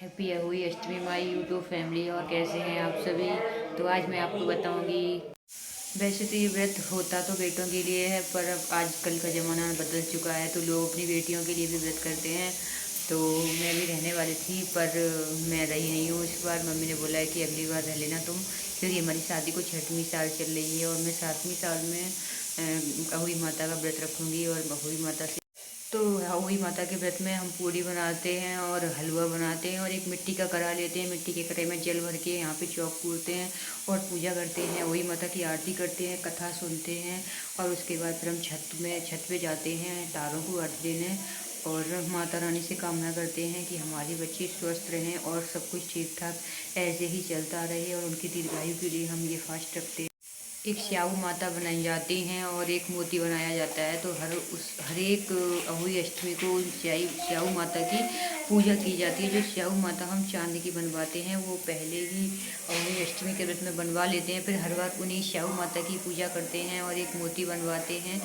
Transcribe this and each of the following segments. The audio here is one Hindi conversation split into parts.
हैप्पी हुई अष्टमी माई यूट्यूब फैमिली। और कैसे हैं आप सभी। तो आज मैं आपको बताऊंगी। वैसे तो ये व्रत होता तो बेटों के लिए है, पर अब आजकल का ज़माना बदल चुका है तो लोग अपनी बेटियों के लिए भी व्रत करते हैं। तो मैं भी रहने वाली थी, पर मैं रही नहीं हूँ इस बार। मम्मी ने बोला है कि अगली बार रह लेना तुम, क्योंकि हमारी शादी को 6वीं साल चल रही है और मैं 7वीं साल में अहुई माता का व्रत रखूँगी। और अहुई माता से तो अहुई माता के व्रत में हम पूड़ी बनाते हैं और हलवा बनाते हैं और एक मिट्टी का कड़ा लेते हैं। मिट्टी के कड़े में जल भर के यहाँ पे चौक पूरते हैं और पूजा करते हैं। अहुई माता की आरती करते हैं, कथा सुनते हैं और उसके बाद फिर हम छत पे जाते हैं तारों को अर्घ देने और माता रानी से कामना करते हैं कि हमारे बच्चे स्वस्थ रहें और सब कुछ ठीक ठाक ऐसे ही चलता रहे। और उनकी दीर्घायु के लिए हम ये फास्ट रखते हैं। एक स्याऊ माता बनाई जाती हैं और एक मोती बनाया जाता है। तो हर एक अहुई अष्टमी को स्याऊ माता की पूजा की जाती है। जो स्याऊ माता हम चांदी की बनवाते हैं वो पहले ही अहुई अष्टमी के व्रत में बनवा लेते हैं। फिर हर बार उन्हीं स्याऊ माता की पूजा करते हैं और एक मोती बनवाते हैं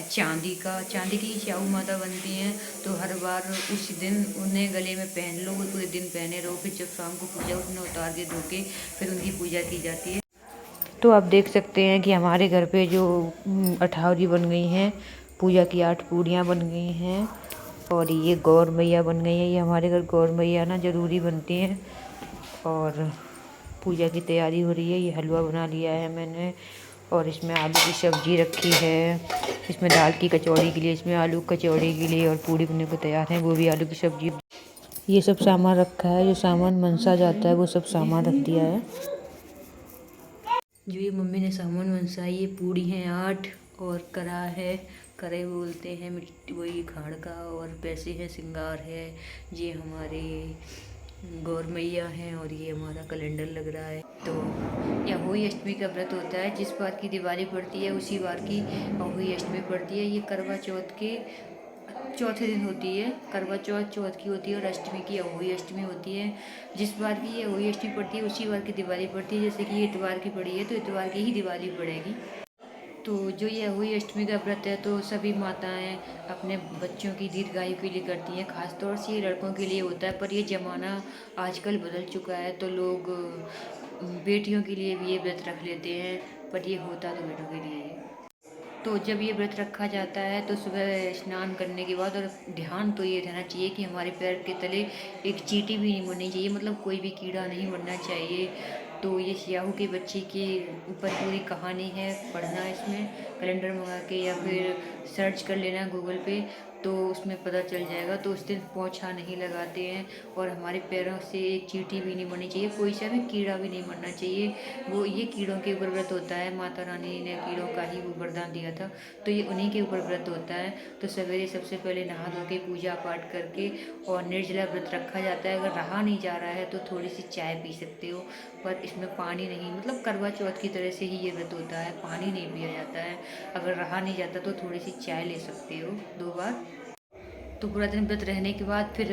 चांदी की स्याऊ माता बनती हैं। तो हर बार उस दिन उन्हें गले में पहन लो, पूरे दिन पहने रहो। फिर जब शाम को पूजा उन्हें उतार के धो के फिर उनकी पूजा की जाती है। तो आप देख सकते हैं कि हमारे घर पे जो अठौरी बन गई हैं, पूजा की 8 पूड़ियाँ बन गई हैं और ये गौर मैया बन गई है। ये हमारे घर गौर मैया ना ज़रूरी बनती हैं और पूजा की तैयारी हो रही है। ये हलवा बना लिया है मैंने और इसमें आलू की सब्ज़ी रखी है। इसमें दाल की कचौड़ी के लिए, इसमें आलू कचौड़ी के लिए और पूड़ी बनने को तैयार है, वो भी आलू की सब्ज़ी। ये सब सामान रखा है, जो सामान मनसा जाता है वो सब सामान रख दिया है। जो ये मम्मी ने सामान मनसा, ये पूड़ी हैं 8 और कड़ा है, करे बोलते हैं मिट्टी वही खाड़ का, और पैसे है, श्रृंगार है। ये हमारे गौर मैया हैं और ये हमारा कैलेंडर लग रहा है। तो यह अहोई अष्टमी का व्रत होता है। जिस बार की दिवाली पड़ती है उसी बार की अहोई अष्टमी पड़ती है। ये करवा चौथ के चौथे दिन होती है। करवा चौथ चौथ की होती है और अष्टमी की अहोई अष्टमी होती है। जिस बार की ये अहोई अष्टमी पड़ती है उसी बार की दिवाली पड़ती है। जैसे कि ये इतवार की पड़ी है तो इतवार की ही दिवाली पड़ेगी। तो जो ये अहोई अष्टमी का व्रत है तो सभी माताएं अपने बच्चों की दीर्घायु के लिए करती हैं। खासतौर से ये लड़कों के लिए होता है, पर ये ज़माना आजकल बदल चुका है तो लोग बेटियों के लिए भी ये व्रत रख लेते हैं, पर ये होता तो बेटों के लिए है। तो जब ये व्रत रखा जाता है तो सुबह स्नान करने के बाद, और ध्यान तो ये रहना चाहिए कि हमारे पैर के तले एक चींटी भी नहीं मरनी चाहिए, मतलब कोई भी कीड़ा नहीं मरना चाहिए। तो ये स्याहू के बच्चे के ऊपर पूरी कहानी है, पढ़ना इसमें कैलेंडर मंगा के या फिर सर्च कर लेना गूगल पे, तो उसमें पता चल जाएगा। तो उस दिन पोंछा नहीं लगाते हैं और हमारे पैरों से एक चींटी भी नहीं मरनी चाहिए, कोई सा भी कीड़ा भी नहीं मरना चाहिए। वो ये कीड़ों के ऊपर व्रत होता है, माता रानी ने कीड़ों का ही वो वरदान दिया था, तो ये उन्हीं के ऊपर व्रत होता है। तो सवेरे सबसे पहले नहा धो के पूजा पाठ करके और निर्जला व्रत रखा जाता है। अगर रहा नहीं जा रहा है तो थोड़ी सी चाय पी सकते हो, पर इसमें पानी नहीं, मतलब करवा चौथ की तरह से ही ये व्रत होता है, पानी नहीं पिया जाता है। अगर रहा नहीं जाता तो थोड़ी सी चाय ले सकते हो 2 बार। तो पूरा दिन व्रत रहने के बाद फिर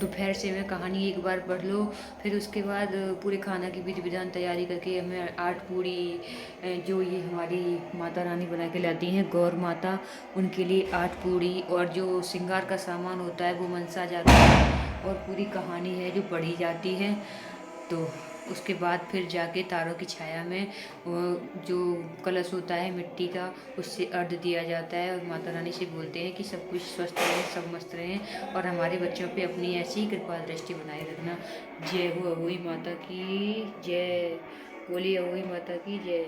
दोपहर से में कहानी एक बार पढ़ लो। फिर उसके बाद पूरे खाना की विधि विधान तैयारी करके हमें 8 पूड़ी जो ये हमारी माता रानी बना के लाती हैं गौर माता, उनके लिए 8 पूड़ी और जो श्रृंगार का सामान होता है वो मनसा जाता है और पूरी कहानी है जो पढ़ी जाती है। तो उसके बाद फिर जाके तारों की छाया में वो जो कलश होता है मिट्टी का, उससे अर्घ दिया जाता है और माता रानी से बोलते हैं कि सब कुछ स्वस्थ रहें, सब मस्त रहें और हमारे बच्चों पे अपनी ऐसी ही कृपा दृष्टि बनाए रखना। जय हो अहोई माता की जय। बोलिए अहोई माता की जय।